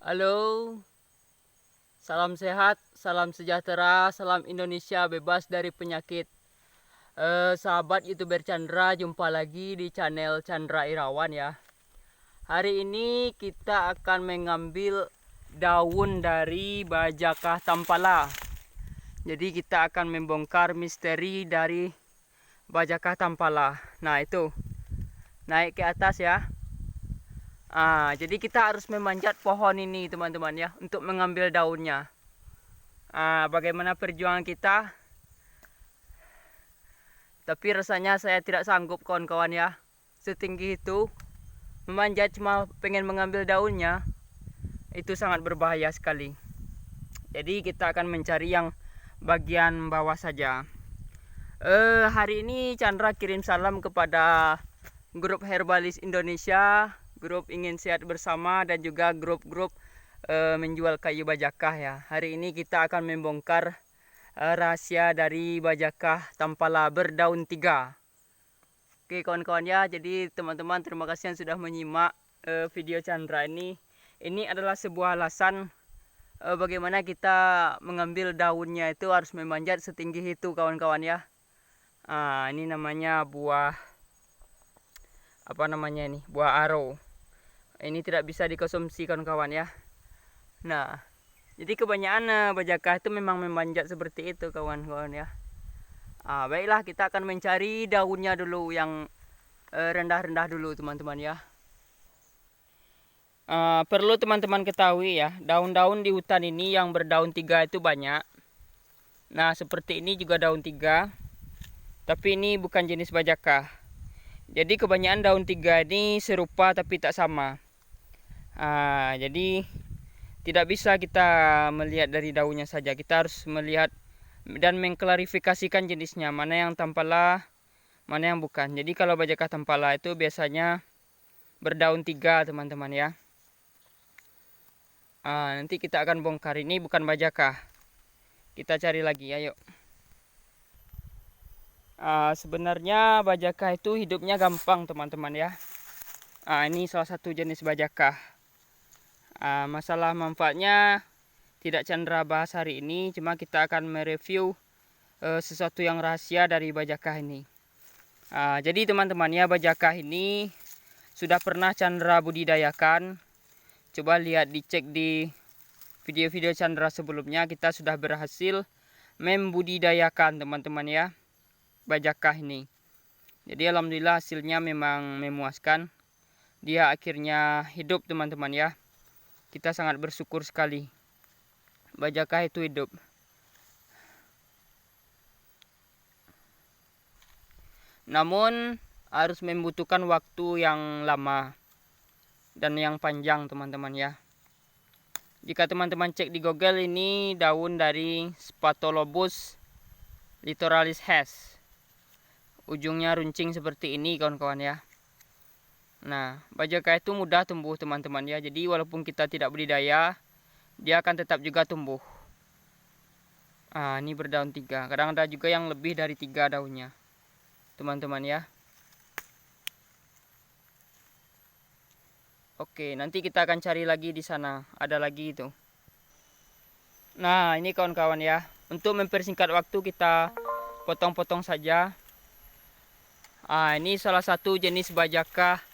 Halo, salam sehat, salam sejahtera, salam Indonesia bebas dari penyakit. Sahabat YouTuber Chandra, jumpa lagi di channel Chandra Irawan ya. Hari ini kita akan mengambil daun dari Bajakah Tampala. Jadi kita akan membongkar misteri dari Bajakah Tampala. Nah itu, naik ke atas ya. Jadi kita harus memanjat pohon ini teman-teman ya, untuk mengambil daunnya. Bagaimana perjuangan kita? Tapi rasanya saya tidak sanggup kawan-kawan ya. Setinggi itu memanjat cuma pengen mengambil daunnya, itu sangat berbahaya sekali. Jadi kita akan mencari yang bagian bawah saja. Hari ini Chandra kirim salam kepada grup Herbalis Indonesia, grup Ingin Sehat Bersama, dan juga grup-grup menjual kayu bajakah ya. Hari ini kita akan membongkar rahasia dari Bajakah Tampala berdaun 3. Oke kawan-kawan ya, jadi teman-teman terima kasih yang sudah menyimak video Chandra ini. Ini adalah sebuah alasan bagaimana kita mengambil daunnya itu harus memanjat setinggi itu kawan-kawan ya. Ini namanya buah, apa namanya ini, buah aro. Ini tidak bisa dikonsumsi kawan-kawan ya. Nah, jadi kebanyakan bajakah itu memang memanjat seperti itu kawan-kawan ya. Baiklah, kita akan mencari daunnya dulu yang rendah-rendah dulu teman-teman ya. Perlu teman-teman ketahui ya, daun-daun di hutan ini yang berdaun 3 itu banyak. Nah, seperti ini juga daun 3, tapi ini bukan jenis bajakah. Jadi kebanyakan daun 3 ini serupa tapi tak sama. Jadi tidak bisa kita melihat dari daunnya saja. Kita harus melihat dan mengklarifikasikan jenisnya, mana yang tampala, mana yang bukan. Jadi kalau bajakah tampala itu biasanya berdaun 3 teman-teman ya. Nanti kita akan bongkar, ini bukan bajakah. Kita cari lagi, ayo. Sebenarnya bajakah itu hidupnya gampang teman-teman ya. Ini salah satu jenis bajakah. Masalah manfaatnya tidak Chandra bahas hari ini, cuma kita akan mereview sesuatu yang rahasia dari bajakah ini. Jadi teman-teman ya, bajakah ini sudah pernah Chandra budidayakan. Coba lihat, dicek di video-video Chandra sebelumnya, kita sudah berhasil membudidayakan teman-teman ya bajakah ini. Jadi alhamdulillah hasilnya memang memuaskan. Dia akhirnya hidup teman-teman ya. Kita sangat bersyukur sekali. Bajakah itu hidup. Namun harus membutuhkan waktu yang lama dan yang panjang teman-teman ya. Jika teman-teman cek di Google, ini daun dari Spatholobus littoralis Hess. Ujungnya runcing seperti ini kawan-kawan ya. Nah, bajakah itu mudah tumbuh teman-teman ya. Jadi walaupun kita tidak budidaya, dia akan tetap juga tumbuh. Ini berdaun 3. Kadang ada juga yang lebih dari 3 daunnya teman-teman ya. Oke, nanti kita akan cari lagi di sana. Ada lagi itu. Nah, ini kawan-kawan ya. Untuk mempersingkat waktu kita potong-potong saja. Ini salah satu jenis bajakah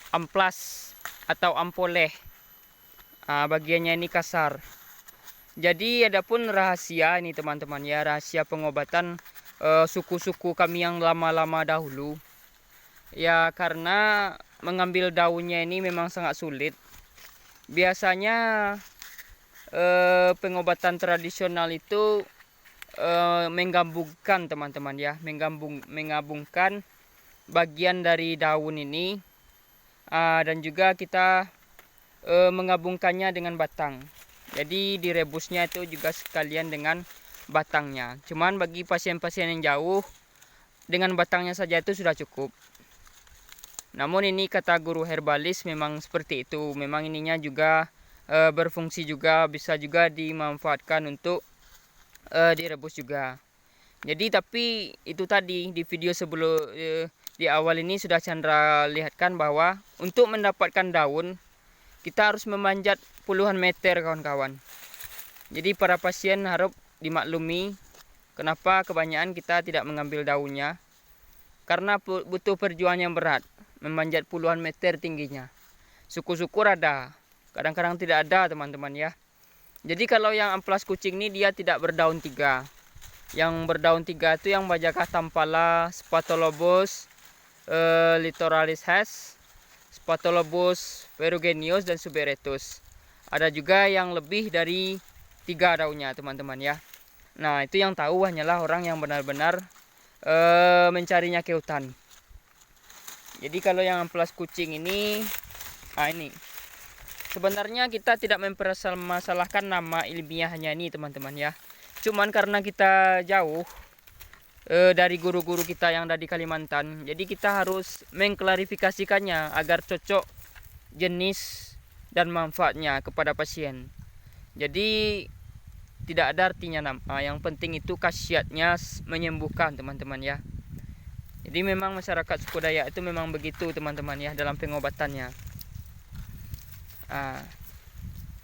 amplas atau ampoleh. Bagiannya ini kasar. Jadi ada pun rahasia ini teman-teman ya, rahasia pengobatan suku-suku kami yang lama-lama dahulu. Ya karena mengambil daunnya ini memang sangat sulit. Biasanya pengobatan tradisional itu menggabungkan teman-teman ya, menggabungkan bagian dari daun ini dan juga kita menggabungkannya dengan batang. Jadi direbusnya itu juga sekalian dengan batangnya. Cuman bagi pasien-pasien yang jauh, dengan batangnya saja itu sudah cukup. Namun ini kata guru herbalis memang seperti itu. Memang ininya juga berfungsi juga, bisa juga dimanfaatkan untuk direbus juga. Jadi tapi itu tadi di video sebelum di awal ini sudah Chandra lihatkan bahwa untuk mendapatkan daun kita harus memanjat puluhan meter kawan-kawan. Jadi para pasien harap dimaklumi kenapa kebanyakan kita tidak mengambil daunnya. Karena butuh perjuangan yang berat, memanjat puluhan meter tingginya. Syukur-syukur ada, kadang-kadang tidak ada teman-teman ya. Jadi kalau yang amplas kucing ini dia tidak berdaun 3. Yang berdaun 3 itu yang Bajakah tampala, Spatholobus, Litoralis Hess, Spatholobus ferruginous, dan Suberetus. Ada juga yang lebih dari 3 daunnya teman-teman ya. Nah itu yang tahu hanyalah orang yang benar-benar mencarinya ke hutan. Jadi kalau yang amplas kucing ini, ini sebenarnya kita tidak mempermasalahkan nama ilmiahnya ini teman-teman ya. Cuman karena kita jauh dari guru-guru kita yang ada di Kalimantan, jadi kita harus mengklarifikasikannya agar cocok jenis dan manfaatnya kepada pasien. Jadi tidak ada artinya nama, yang penting itu khasiatnya menyembuhkan teman-teman ya. Jadi memang masyarakat suku Dayak itu memang begitu teman-teman ya dalam pengobatannya.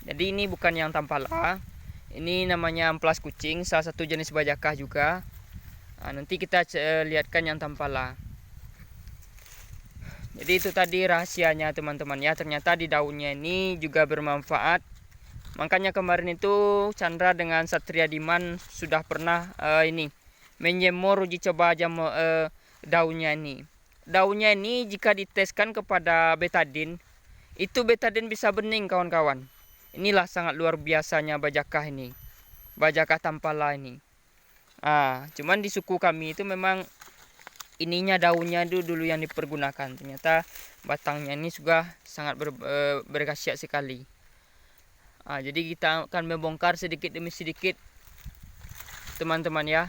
Jadi ini bukan yang tampala, ini namanya amplas kucing, salah satu jenis Bajakah juga. Nanti kita lihatkan yang tampala. Jadi itu tadi rahasianya teman-teman ya, ternyata di daunnya ini juga bermanfaat. Makanya kemarin itu Chandra dengan Satria Diman sudah pernah menjemur uji coba daunnya ini. Daunnya ini jika diteskan kepada betadin, itu betadin bisa bening kawan-kawan. Inilah sangat luar biasanya Bajakah ini, Bajakah tampala ini. Cuman di suku kami itu memang ininya daunnya dulu yang dipergunakan. Ternyata batangnya ini juga sangat berkhasiat sekali. Jadi kita akan membongkar sedikit demi sedikit teman-teman ya.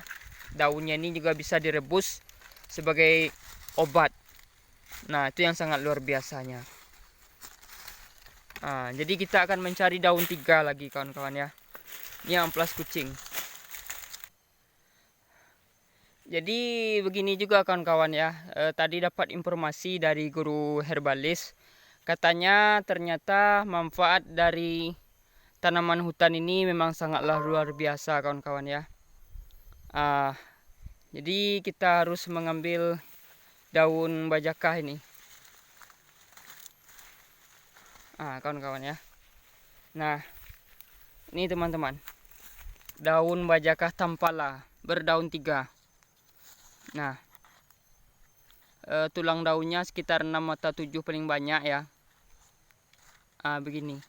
Daunnya ini juga bisa direbus sebagai obat. Nah itu yang sangat luar biasanya. Jadi kita akan mencari daun 3 lagi kawan-kawan ya. Ini amplas kucing. Jadi begini juga kawan-kawan ya. Tadi dapat informasi dari guru herbalis. Katanya ternyata manfaat dari tanaman hutan ini memang sangatlah luar biasa kawan-kawan ya. Jadi kita harus mengambil daun Bajakah ini. Kawan-kawan ya. Nah ini teman-teman, daun Bajakah tampala berdaun 3. Nah tulang daunnya sekitar 6 atau 7 paling banyak ya. Begini.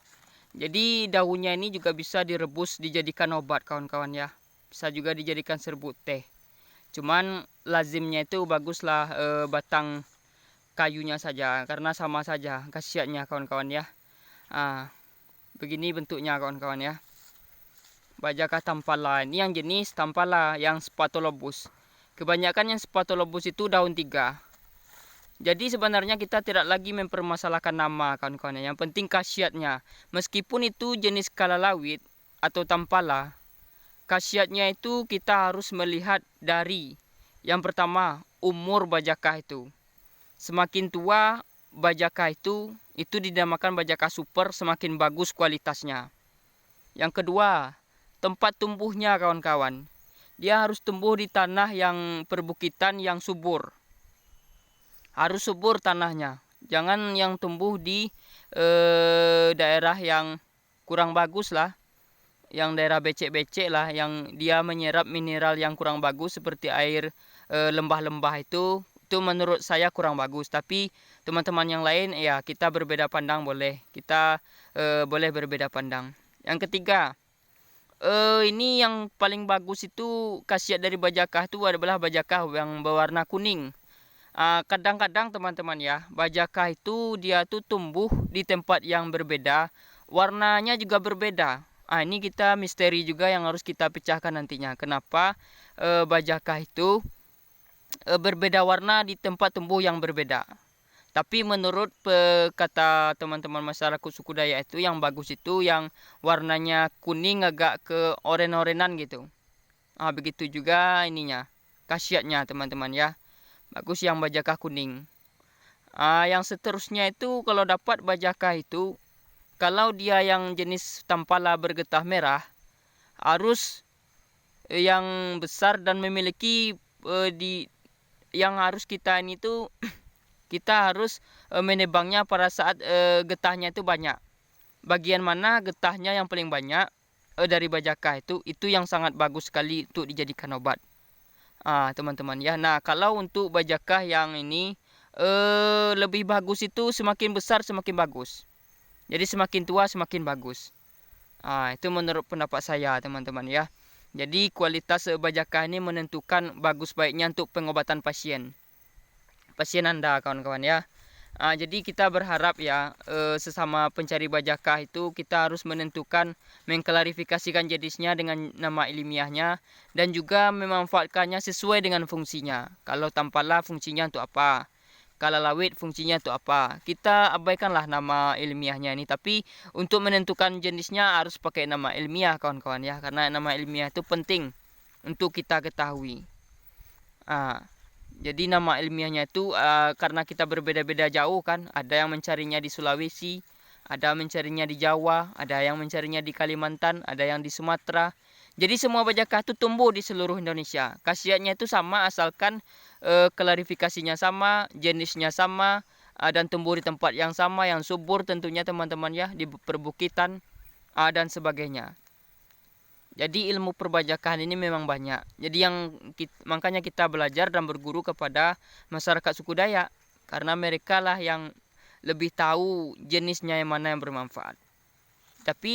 Jadi daunnya ini juga bisa direbus dijadikan obat kawan-kawan ya. Bisa juga dijadikan serbuk teh. Cuman lazimnya itu baguslah batang kayunya saja, karena sama saja khasiatnya kawan-kawan ya. Begini bentuknya kawan-kawan ya. Bajakah tampala ini yang jenis tampala yang Spatholobus. Kebanyakan yang Spatholobus itu daun 3. Jadi sebenarnya kita tidak lagi mempermasalahkan nama kawan-kawan. Yang penting khasiatnya. Meskipun itu jenis kalalawit atau tampala, khasiatnya itu kita harus melihat dari yang pertama umur Bajakah itu. Semakin tua Bajakah itu dinamakan Bajakah super, semakin bagus kualitasnya. Yang kedua, tempat tumbuhnya kawan-kawan. Dia harus tumbuh di tanah yang perbukitan yang subur. Harus subur tanahnya. Jangan yang tumbuh di daerah yang kurang bagus lah. Yang daerah becek-becek lah. Yang dia menyerap mineral yang kurang bagus seperti air lembah-lembah itu. Itu menurut saya kurang bagus. Tapi teman-teman yang lain ya kita berbeda pandang boleh. Kita boleh berbeda pandang. Yang ketiga, ini yang paling bagus itu khasiat dari Bajakah itu adalah Bajakah yang berwarna kuning. Kadang-kadang teman-teman ya, Bajakah itu dia tuh tumbuh di tempat yang berbeda, warnanya juga berbeda. Ini kita misteri juga yang harus kita pecahkan nantinya. Kenapa Bajakah itu berbeda warna di tempat tumbuh yang berbeda. Tapi menurut kata teman-teman masyarakat suku Dayak itu yang bagus itu yang warnanya kuning agak ke oren-orenan gitu. Begitu juga ininya, khasiatnya teman-teman ya. Bagus yang Bajakah kuning. Yang seterusnya itu kalau dapat Bajakah itu kalau dia yang jenis tampala bergetah merah, harus yang besar dan memiliki yang harus kita ini tuh kita harus menebangnya pada saat getahnya itu banyak. Bagian mana getahnya yang paling banyak dari bajakah itu yang sangat bagus sekali untuk dijadikan obat. Teman-teman ya. Nah, kalau untuk bajakah yang ini lebih bagus itu semakin besar semakin bagus. Jadi semakin tua semakin bagus. Itu menurut pendapat saya, teman-teman ya. Jadi kualitas bajakah ini menentukan bagus baiknya untuk pengobatan pasien Anda, kawan-kawan ya. Jadi kita berharap ya sesama pencari bajakah itu kita harus mengklarifikasikan jenisnya dengan nama ilmiahnya dan juga memanfaatkannya sesuai dengan fungsinya. Kalau tampala fungsinya untuk apa? Kalau lawit fungsinya untuk apa? Kita abaikanlah nama ilmiahnya ini, tapi untuk menentukan jenisnya harus pakai nama ilmiah, kawan-kawan ya, karena nama ilmiah itu penting untuk kita ketahui. Jadi nama ilmiahnya itu karena kita berbeda-beda jauh kan, ada yang mencarinya di Sulawesi, ada mencarinya di Jawa, ada yang mencarinya di Kalimantan, ada yang di Sumatera. Jadi semua bajakah itu tumbuh di seluruh Indonesia. Khasiatnya itu sama asalkan klarifikasinya sama, jenisnya sama, dan tumbuh di tempat yang sama, yang subur tentunya teman-teman ya, di perbukitan dan sebagainya. Jadi ilmu perbajakahan ini memang banyak. Jadi makanya kita belajar dan berguru kepada masyarakat suku Dayak. Karena mereka lah yang lebih tahu jenisnya yang mana yang bermanfaat. Tapi